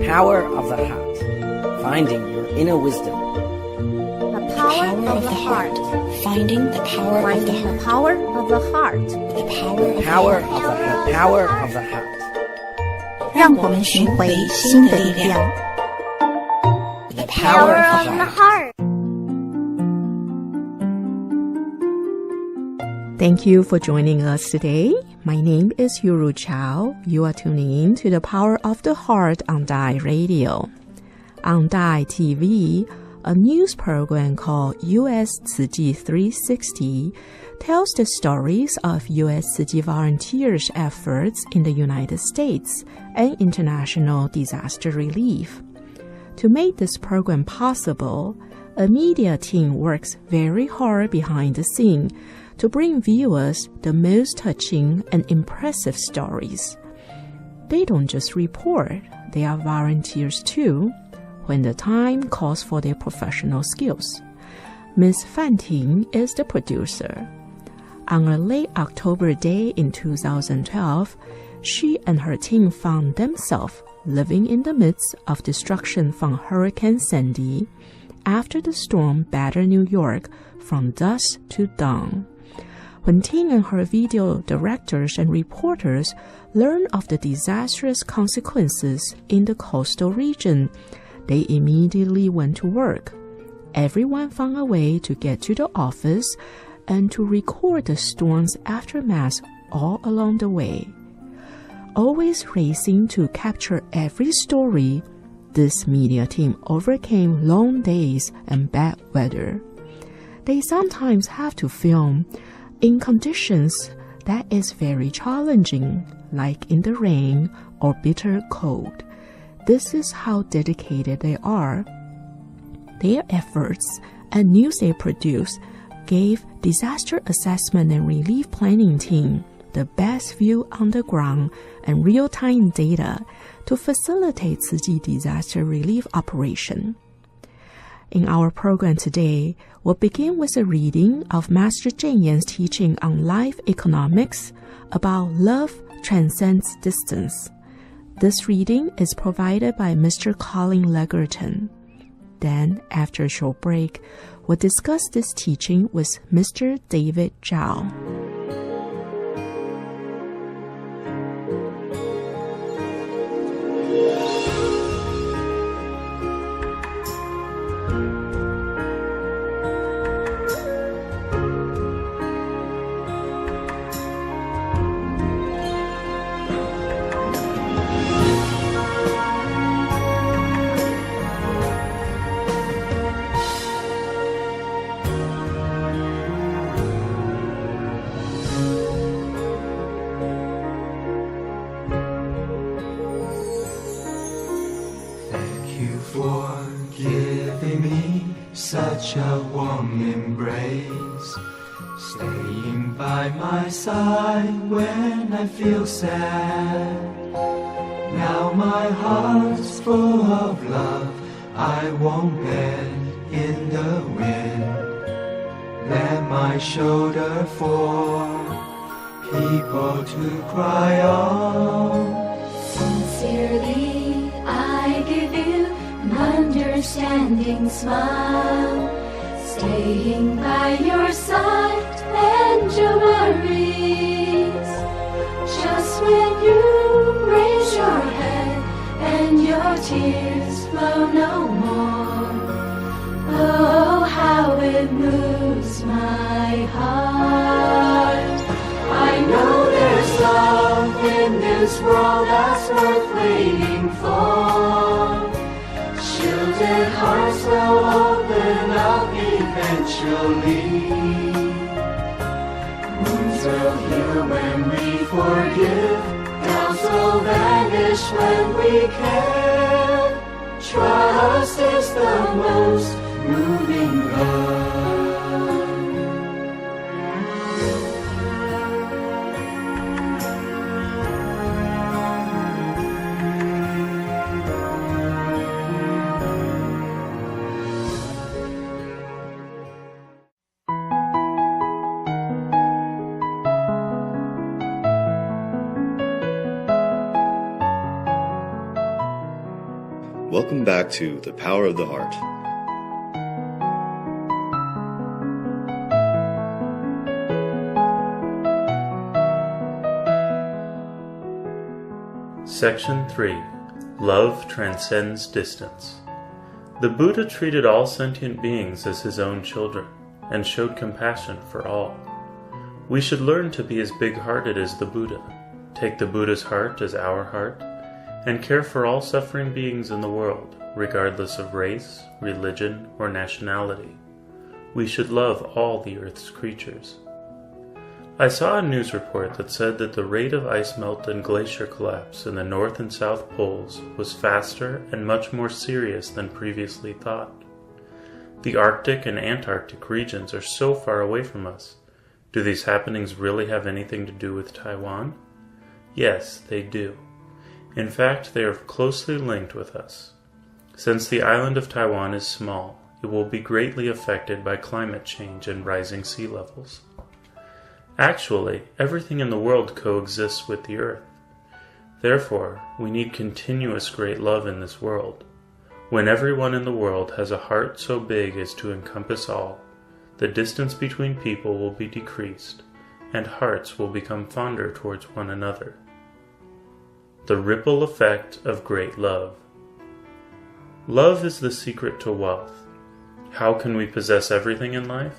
Power of the Heart. Finding your inner wisdom. The power of the heart. Finding the power of the heart. The power of the heart. The power of Power of the heart. Power of the heart. 让我们寻回心的力量。 The power of the heart. Thank you for joining us today. My name is Yuru Chao. You are tuning in to the Power of the Heart on Dai Radio. On Dai TV, a news program called U.S. Tzu Chi 360 tells the stories of U.S. Tzu Chi volunteers' efforts in the United States and international disaster relief. To make this program possible, a media team works very hard behind the scene to bring viewers the most touching and impressive stories. They don't just report, they are volunteers too, when the time calls for their professional skills. Ms. Fan Ting is the producer. On a late October day in 2012, she and her team found themselves living in the midst of destruction from Hurricane Sandy after the storm battered New York from dusk to dawn. When Ting and her video directors and reporters learned of the disastrous consequences in the coastal region, they immediately went to work. Everyone found a way to get to the office and to record the storm's aftermath all along the way. Always racing to capture every story, this media team overcame long days and bad weather. They sometimes have to film in conditions that is very challenging, like in the rain or bitter cold. This is how dedicated they are. Their efforts and news they produce gave disaster assessment and relief planning team the best view on the ground and real-time data to facilitate Tzu Chi disaster relief operation. In our program today, we'll begin with a reading of Master Cheng Yen's teaching on life economics about love transcends distance. This reading is provided by Mr. Colin Legerton. Then, after a short break, we'll discuss this teaching with Mr. David Zhao. Such a warm embrace, staying by my side when I feel sad. Now my heart's full of love, I won't bend in the wind. Let my shoulder for people to cry on. Sincerely, I give you an understanding smile, staying by your side and your worries. Just when you raise your head and your tears flow no more, oh, how it moves my heart. I know there's love in this world that's worth waiting for. Shielded hearts will open up eventually. Wounds will heal when we forgive. Doubts will vanish when we care. Trust is the most moving love. Welcome back to The Power of the Heart. Section 3. Love transcends distance. The Buddha treated all sentient beings as his own children and showed compassion for all. We should learn to be as big-hearted as the Buddha, take the Buddha's heart as our heart, and care for all suffering beings in the world, regardless of race, religion, or nationality. We should love all the earth's creatures. I saw a news report that said that the rate of ice melt and glacier collapse in the North and South Poles was faster and much more serious than previously thought. The Arctic and Antarctic regions are so far away from us. Do these happenings really have anything to do with Taiwan? Yes, they do. In fact, they are closely linked with us. Since the island of Taiwan is small, it will be greatly affected by climate change and rising sea levels. Actually, everything in the world coexists with the earth. Therefore, we need continuous great love in this world. When everyone in the world has a heart so big as to encompass all, the distance between people will be decreased, and hearts will become fonder towards one another. The ripple effect of great love. Love is the secret to wealth. How can we possess everything in life?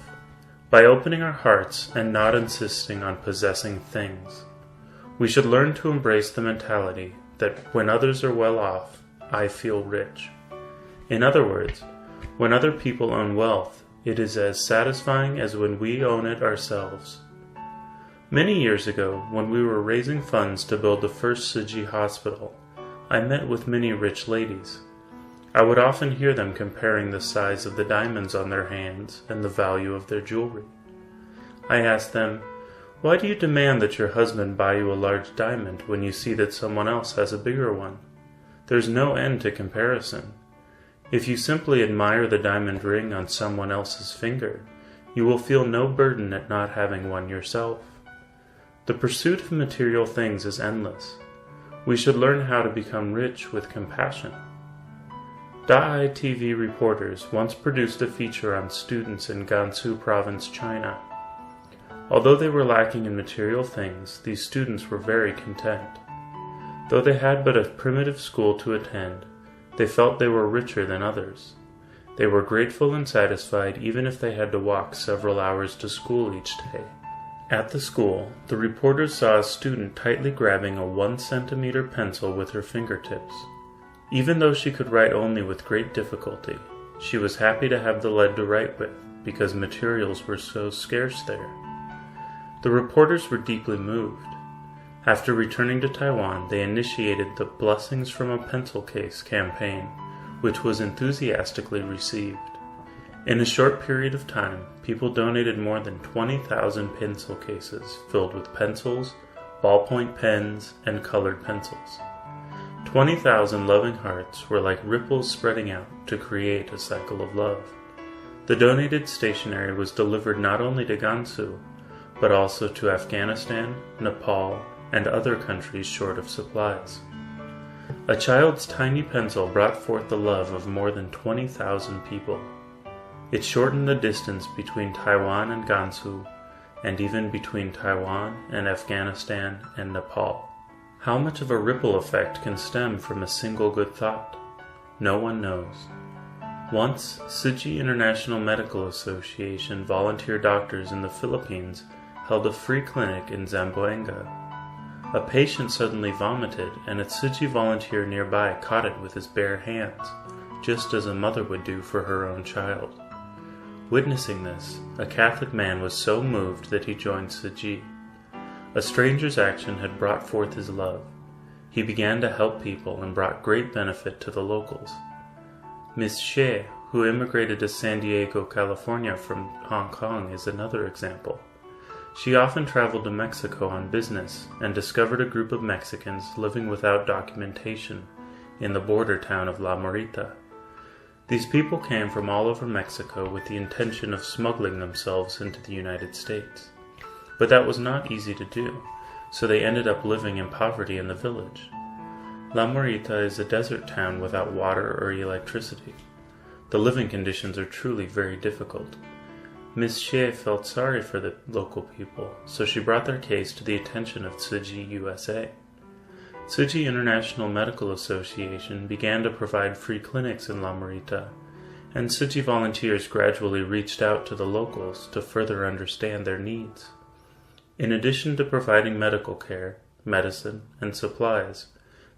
By opening our hearts and not insisting on possessing things. We should learn to embrace the mentality that when others are well off, I feel rich. In other words, when other people own wealth, it is as satisfying as when we own it ourselves. Many years ago, when we were raising funds to build the first Tzu Chi hospital, I met with many rich ladies. I would often hear them comparing the size of the diamonds on their hands and the value of their jewelry. I asked them, "Why do you demand that your husband buy you a large diamond when you see that someone else has a bigger one? There's no end to comparison. If you simply admire the diamond ring on someone else's finger, you will feel no burden at not having one yourself. The pursuit of material things is endless. We should learn how to become rich with compassion." Da'ai TV reporters once produced a feature on students in Gansu Province, China. Although they were lacking in material things, these students were very content. Though they had but a primitive school to attend, they felt they were richer than others. They were grateful and satisfied even if they had to walk several hours to school each day. At the school, the reporters saw a student tightly grabbing a 1-centimeter pencil with her fingertips. Even though she could write only with great difficulty, she was happy to have the lead to write with, because materials were so scarce there. The reporters were deeply moved. After returning to Taiwan, they initiated the Blessings from a Pencil Case campaign, which was enthusiastically received. In a short period of time, people donated more than 20,000 pencil cases filled with pencils, ballpoint pens, and colored pencils. 20,000 loving hearts were like ripples spreading out to create a cycle of love. The donated stationery was delivered not only to Gansu, but also to Afghanistan, Nepal, and other countries short of supplies. A child's tiny pencil brought forth the love of more than 20,000 people. It shortened the distance between Taiwan and Gansu, and even between Taiwan and Afghanistan and Nepal. How much of a ripple effect can stem from a single good thought? No one knows. Once, Tzu Chi International Medical Association volunteer doctors in the Philippines held a free clinic in Zamboanga. A patient suddenly vomited, and a Tzu Chi volunteer nearby caught it with his bare hands, just as a mother would do for her own child. Witnessing this, a Catholic man was so moved that he joined Tzu Chi. A stranger's action had brought forth his love. He began to help people and brought great benefit to the locals. Miss Xie, who immigrated to San Diego, California from Hong Kong, is another example. She often traveled to Mexico on business and discovered a group of Mexicans living without documentation in the border town of La Morita. These people came from all over Mexico with the intention of smuggling themselves into the United States. But that was not easy to do, so they ended up living in poverty in the village. La Morita is a desert town without water or electricity. The living conditions are truly very difficult. Miss Xie felt sorry for the local people, so she brought their case to the attention of Tzuji USA. Tzuji International Medical Association began to provide free clinics in La Morita, and Tzuji volunteers gradually reached out to the locals to further understand their needs. In addition to providing medical care, medicine, and supplies,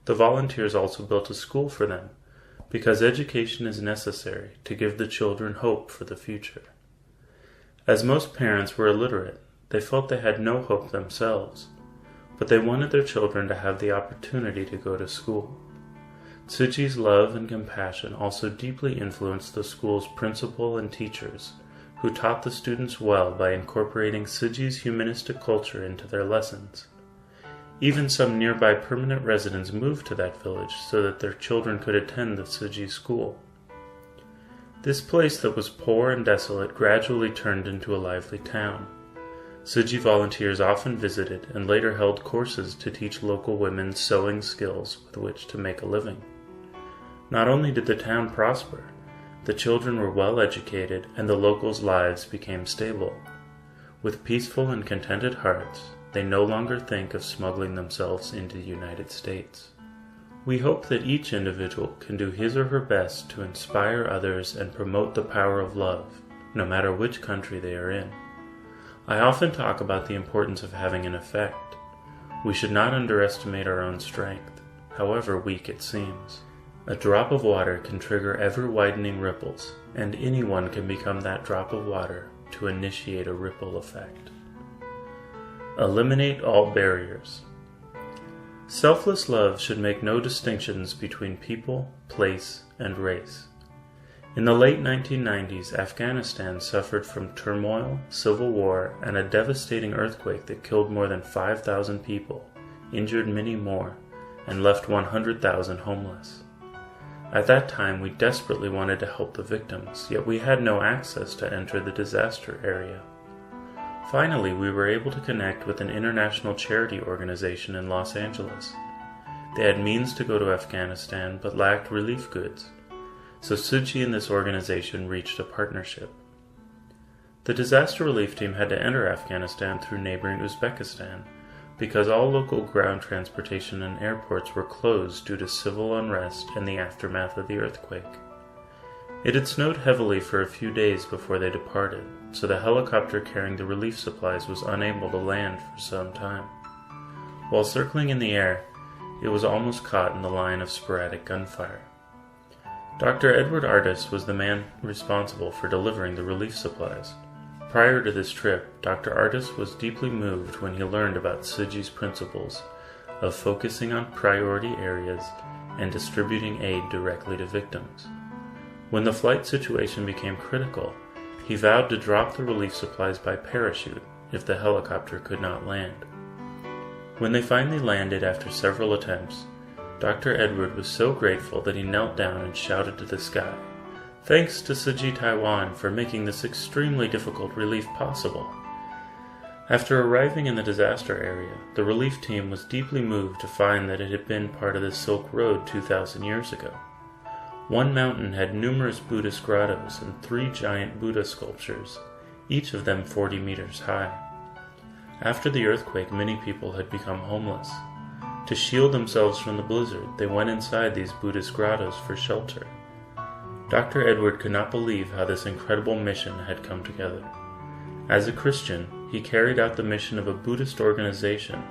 the volunteers also built a school for them, because education is necessary to give the children hope for the future. As most parents were illiterate, they felt they had no hope themselves, but they wanted their children to have the opportunity to go to school. Tzuji's love and compassion also deeply influenced the school's principal and teachers, who taught the students well by incorporating Tzuji's humanistic culture into their lessons. Even some nearby permanent residents moved to that village so that their children could attend the Tzuji school. This place that was poor and desolate gradually turned into a lively town. Tzuji volunteers often visited and later held courses to teach local women sewing skills with which to make a living. Not only did the town prosper, the children were well educated and the locals' lives became stable. With peaceful and contented hearts, they no longer think of smuggling themselves into the United States. We hope that each individual can do his or her best to inspire others and promote the power of love, no matter which country they are in. I often talk about the importance of having an effect. We should not underestimate our own strength, however weak it seems. A drop of water can trigger ever-widening ripples, and anyone can become that drop of water to initiate a ripple effect. Eliminate all barriers. Selfless love should make no distinctions between people, place, and race. In the late 1990s, Afghanistan suffered from turmoil, civil war, and a devastating earthquake that killed more than 5,000 people, injured many more, and left 100,000 homeless. At that time, we desperately wanted to help the victims, yet we had no access to enter the disaster area. Finally, we were able to connect with an international charity organization in Los Angeles. They had means to go to Afghanistan but lacked relief goods, so Tzuji and this organization reached a partnership. The disaster relief team had to enter Afghanistan through neighboring Uzbekistan because all local ground transportation and airports were closed due to civil unrest and the aftermath of the earthquake. It had snowed heavily for a few days before they departed, so the helicopter carrying the relief supplies was unable to land for some time. While circling in the air, it was almost caught in the line of sporadic gunfire. Dr. Edward Artis was the man responsible for delivering the relief supplies. Prior to this trip, Dr. Artis was deeply moved when he learned about Tzuji's principles of focusing on priority areas and distributing aid directly to victims. When the flight situation became critical, he vowed to drop the relief supplies by parachute if the helicopter could not land. When they finally landed after several attempts, Dr. Edward was so grateful that he knelt down and shouted to the sky, "Thanks to Tzuji Taiwan for making this extremely difficult relief possible." After arriving in the disaster area, the relief team was deeply moved to find that it had been part of the Silk Road 2,000 years ago. One mountain had numerous Buddhist grottos and 3 giant Buddha sculptures, each of them 40 meters high. After the earthquake, many people had become homeless. To shield themselves from the blizzard, they went inside these Buddhist grottos for shelter. Dr. Edward could not believe how this incredible mission had come together. As a Christian, he carried out the mission of a Buddhist organization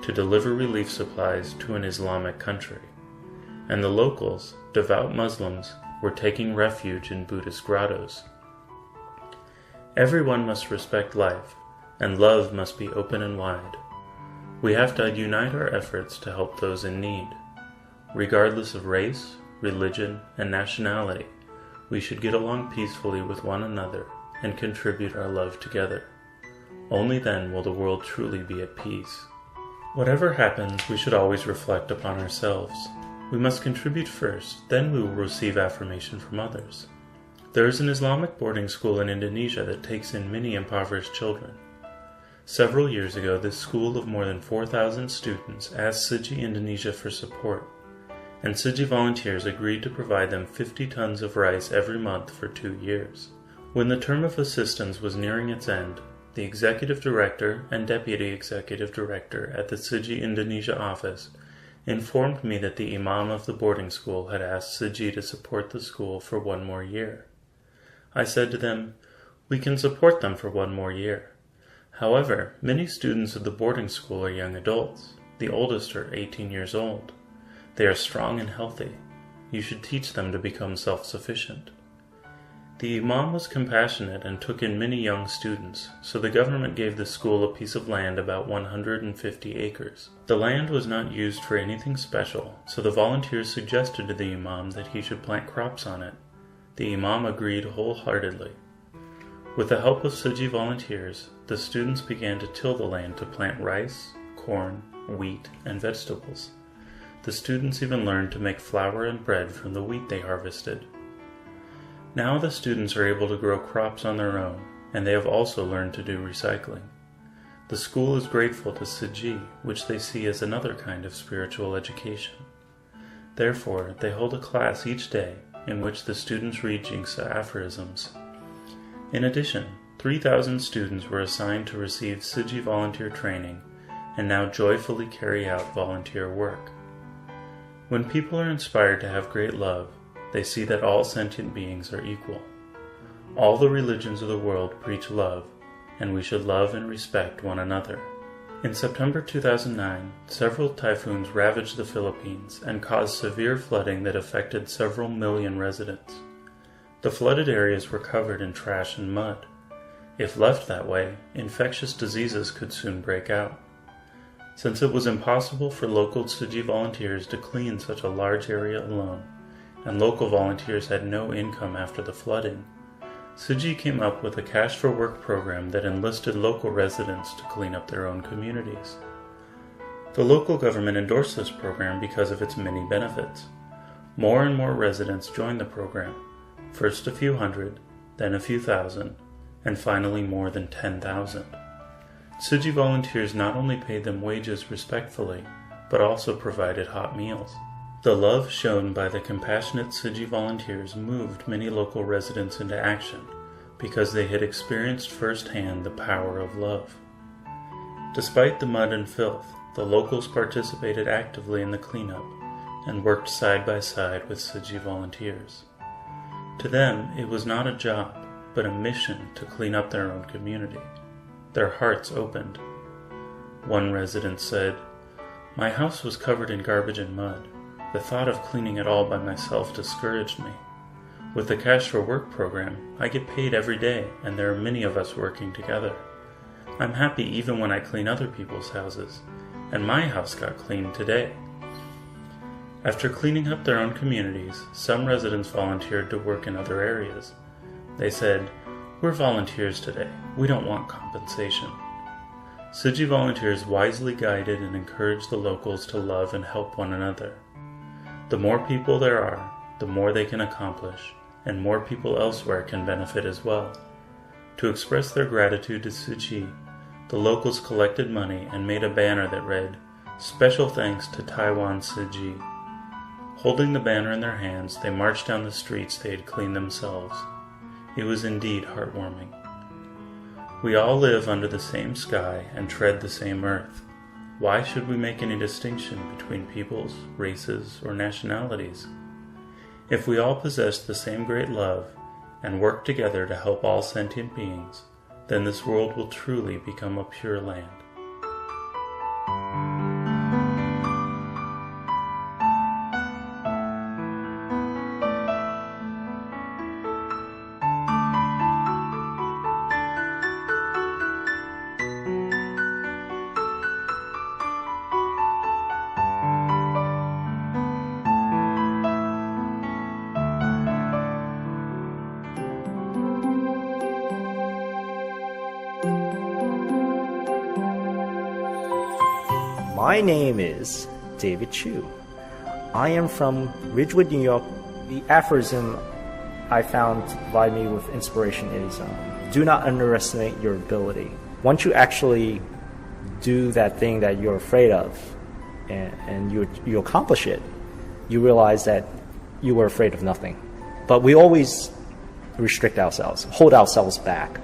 to deliver relief supplies to an Islamic country. And the locals, devout Muslims, were taking refuge in Buddhist grottos. Everyone must respect life, and love must be open and wide. We have to unite our efforts to help those in need. Regardless of race, religion, and nationality, we should get along peacefully with one another and contribute our love together. Only then will the world truly be at peace. Whatever happens, we should always reflect upon ourselves. We must contribute first, then we will receive affirmation from others. There is an Islamic boarding school in Indonesia that takes in many impoverished children. Several years ago, this school of more than 4,000 students asked Tzuji Indonesia for support, and Tzu Chi volunteers agreed to provide them 50 tons of rice every month for 2 years. When the term of assistance was nearing its end, the executive director and deputy executive director at the Tzu Chi Indonesia office informed me that the imam of the boarding school had asked Tzu Chi to support the school for 1 more year. I said to them, "We can support them for 1 more year. However, many students of the boarding school are young adults. The oldest are 18 years old. They are strong and healthy. You should teach them to become self-sufficient." The imam was compassionate and took in many young students, so the government gave the school a piece of land about 150 acres. The land was not used for anything special, so the volunteers suggested to the imam that he should plant crops on it. The imam agreed wholeheartedly. With the help of Tzu Chi volunteers, the students began to till the land to plant rice, corn, wheat, and vegetables. The students even learned to make flour and bread from the wheat they harvested. Now the students are able to grow crops on their own, and they have also learned to do recycling. The school is grateful to Tzu Chi, which they see as another kind of spiritual education. Therefore, they hold a class each day in which the students read Jingsa aphorisms. In addition, 3,000 students were assigned to receive Tzu Chi volunteer training and now joyfully carry out volunteer work. When people are inspired to have great love, they see that all sentient beings are equal. All the religions of the world preach love, and we should love and respect one another. In September 2009, several typhoons ravaged the Philippines and caused severe flooding that affected several million residents. The flooded areas were covered in trash and mud. If left that way, infectious diseases could soon break out. Since it was impossible for local Tzu Chi volunteers to clean such a large area alone, and local volunteers had no income after the flooding, Tzu Chi came up with a Cash for Work program that enlisted local residents to clean up their own communities. The local government endorsed this program because of its many benefits. More and more residents joined the program, first a few hundred, then a few thousand, and finally more than 10,000. Tzu Chi volunteers not only paid them wages respectfully, but also provided hot meals. The love shown by the compassionate Tzu Chi volunteers moved many local residents into action because they had experienced firsthand the power of love. Despite the mud and filth, the locals participated actively in the cleanup and worked side by side with Tzu Chi volunteers. To them, it was not a job, but a mission to clean up their own community. Their hearts opened. One resident said, "My house was covered in garbage and mud. The thought of cleaning it all by myself discouraged me. With the Cash for Work program, I get paid every day, and there are many of us working together. I'm happy even when I clean other people's houses, and my house got cleaned today." After cleaning up their own communities, some residents volunteered to work in other areas. They said, "We're volunteers today. We don't want compensation." Tzu Chi volunteers wisely guided and encouraged the locals to love and help one another. The more people there are, the more they can accomplish, and more people elsewhere can benefit as well. To express their gratitude to Tzu Chi, the locals collected money and made a banner that read, "Special thanks to Taiwan Tzu Chi." Holding the banner in their hands, they marched down the streets they had cleaned themselves. It was indeed heartwarming. We all live under the same sky and tread the same earth. Why should we make any distinction between peoples, races, or nationalities? If we all possess the same great love and work together to help all sentient beings, then this world will truly become a pure land. My name is David Chu. I am from Ridgewood, New York. The aphorism I found to provide me with inspiration is, do not underestimate your ability. Once you actually do that thing that you're afraid of and you accomplish it, you realize that you were afraid of nothing. But we always restrict ourselves, hold ourselves back.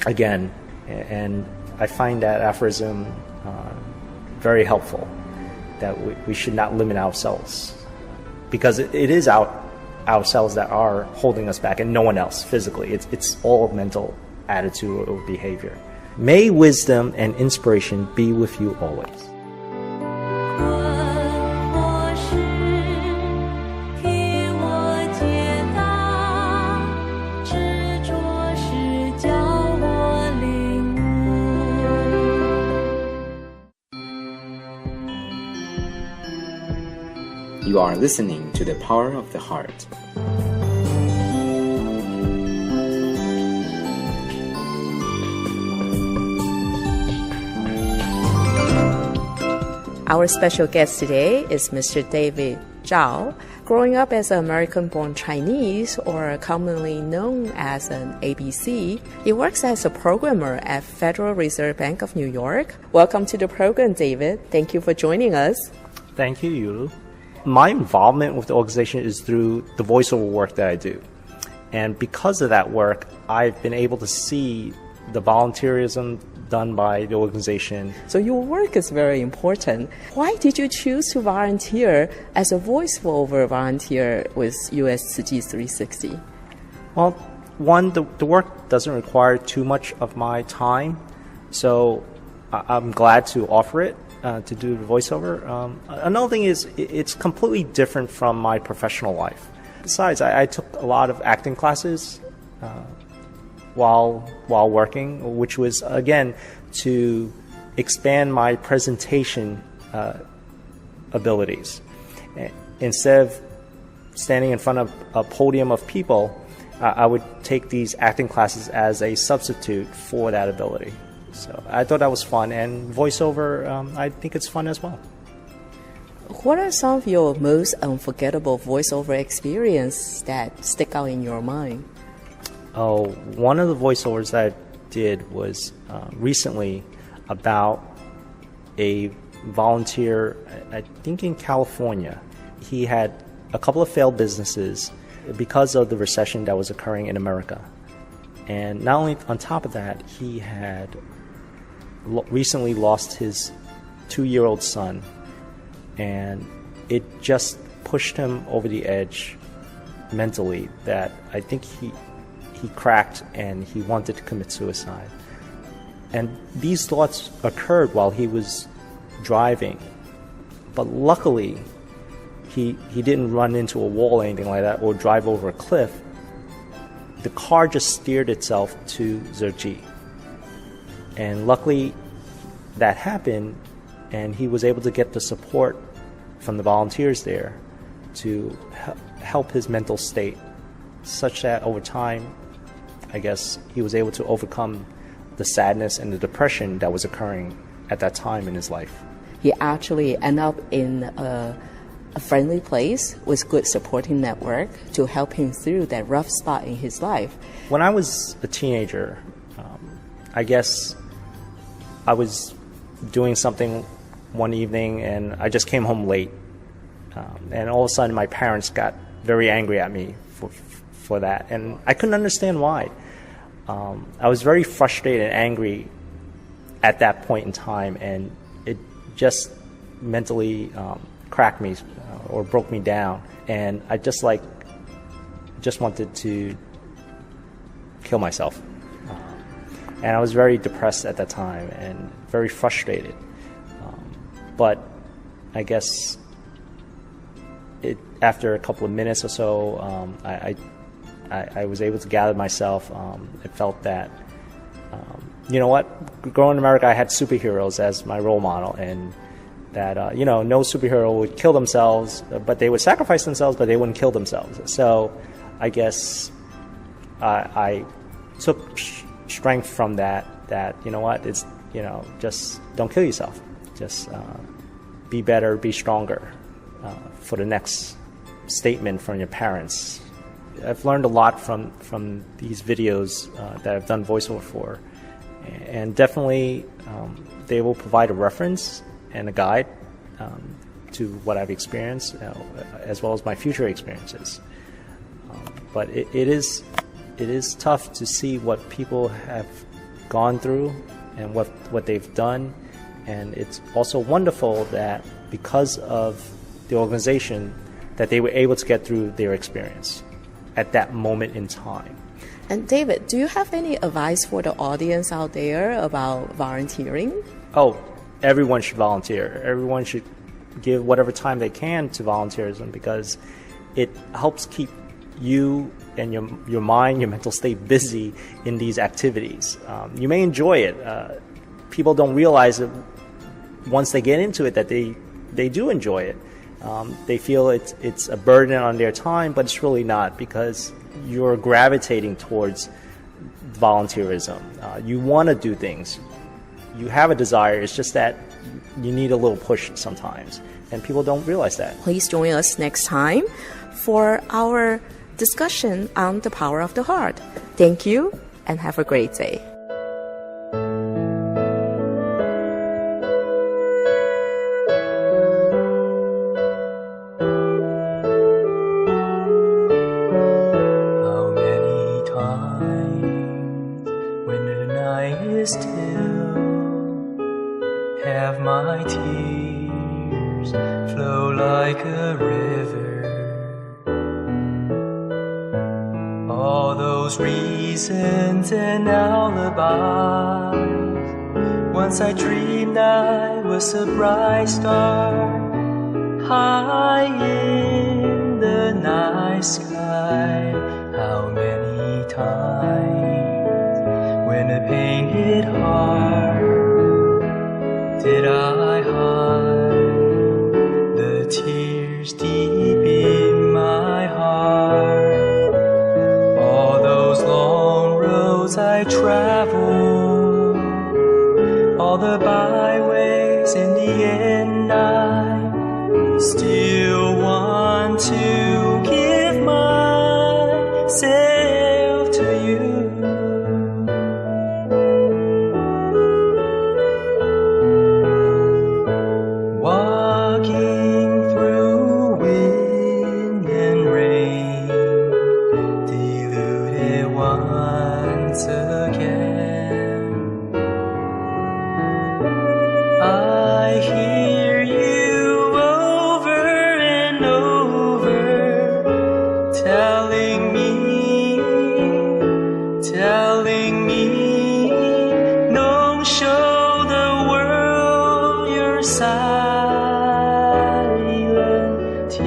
Again, and I find that aphorism very helpful, that we should not limit ourselves, because it is ourselves that are holding us back and no one else physically. It's all mental attitude or behavior. May wisdom and inspiration be with you always. You are listening to The Power of the Heart. Our special guest today is Mr. David Zhao. Growing up as an American-born Chinese, or commonly known as an ABC, he works as a programmer at Federal Reserve Bank of New York. Welcome to the program, David. Thank you for joining us. Thank you, Yuru. My involvement with the organization is through the voiceover work that I do. And because of that work, I've been able to see the volunteerism done by the organization. So your work is very important. Why did you choose to volunteer as a voiceover volunteer with USCG 360? Well, one, the work doesn't require too much of my time, so I'm glad to offer it. To do the voiceover. Another thing is it's completely different from my professional life. Besides, I took a lot of acting classes while working, which was, again, to expand my presentation abilities. Instead of standing in front of a podium of people, I would take these acting classes as a substitute for that ability. So I thought that was fun, and voiceover, I think it's fun as well. What are some of your most unforgettable voiceover experiences that stick out in your mind? Oh, one of the voiceovers that I did was recently about a volunteer, I think in California. He had a couple of failed businesses because of the recession that was occurring in America. And not only on top of that, he had recently lost his 2-year-old son, and it just pushed him over the edge mentally, that I think he cracked and he wanted to commit suicide. And these thoughts occurred while he was driving, but luckily he didn't run into a wall or anything like that, or drive over a cliff. The car just steered itself to Zerji. And luckily that happened, and he was able to get the support from the volunteers there to help his mental state, such that over time, I guess, he was able to overcome the sadness and the depression that was occurring at that time in his life. He actually ended up in a friendly place with good supporting network to help him through that rough spot in his life. When I was a teenager, I guess I was doing something one evening and I just came home late. And all of a sudden my parents got very angry at me for that. And I couldn't understand why. I was very frustrated and angry at that point in time, and it just mentally cracked me or broke me down. And I just wanted to kill myself. And I was very depressed at that time and very frustrated. But I guess after a couple of minutes or so, I was able to gather myself. I felt that, you know what, growing in America, I had superheroes as my role model, and that, no superhero would kill themselves, but they would sacrifice themselves, but they wouldn't kill themselves. So I guess I took strength from that, you know what, it's, just don't kill yourself. Just be better, be stronger for the next statement from your parents. I've learned a lot from these videos that I've done voiceover for, and definitely they will provide a reference and a guide to what I've experienced, as well as my future experiences. But it is tough to see what people have gone through and what they've done. And it's also wonderful that because of the organization that they were able to get through their experience at that moment in time. And David, do you have any advice for the audience out there about volunteering? Oh, everyone should volunteer. Everyone should give whatever time they can to volunteerism because it helps keep you and your mind, your mental state busy in these activities. You may enjoy it. People don't realize it once they get into it that they do enjoy it. They feel it's a burden on their time, but it's really not because you're gravitating towards volunteerism. You want to do things. You have a desire. It's just that you need a little push sometimes, and people don't realize that. Please join us next time for our discussion on the power of the heart. Thank you, and have a great day. How many times when the night is still have my tears flow like a river? All those reasons and alibis. Once I dreamed I was a bright star high in the night sky. How many times when the pain hit hard did I hide the tears deep in my heart? I travel all the byways. In the end I still want to give myself to you. Walking through wind and rain, deluded once again, I hear you over and over telling me, don't show the world your silent tears.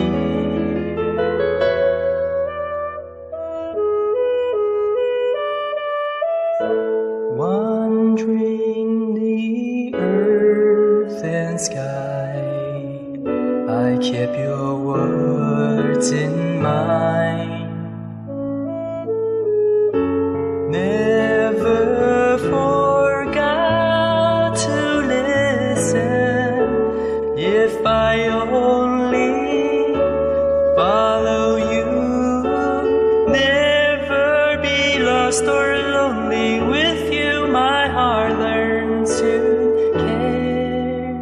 Wandering the earth and sky, I kept your words in mind. Never forgot to listen. If I only follow you, never be lost or lonely. With you my heart learns to care.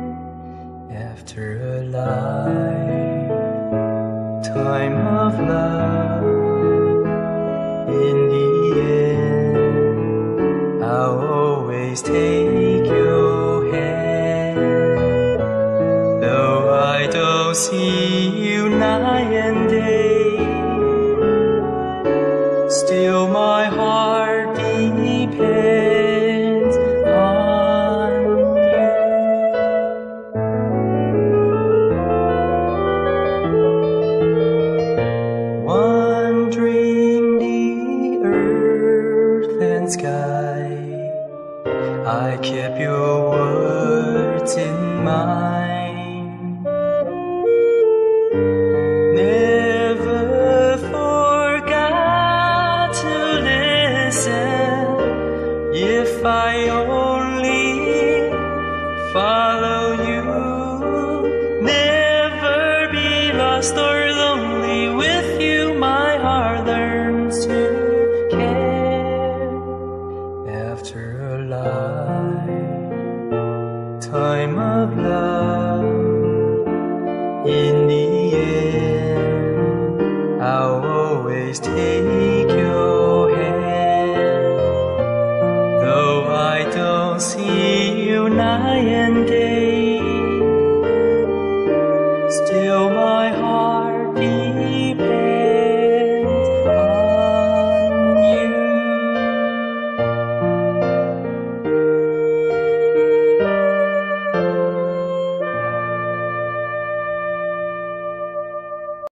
After a lifetime of love, in the end I'll always take your hand. Though I don't see you night and day, still my heart depends on you. Wandering the earth and sky, I kept your words in mind. Never forgot to listen. If I only follow you, never be lost or lonely. With you my heart learns to care. After a lifetime of love, In the end, I'll always take your hand. Though I don't see you night and day, still my heart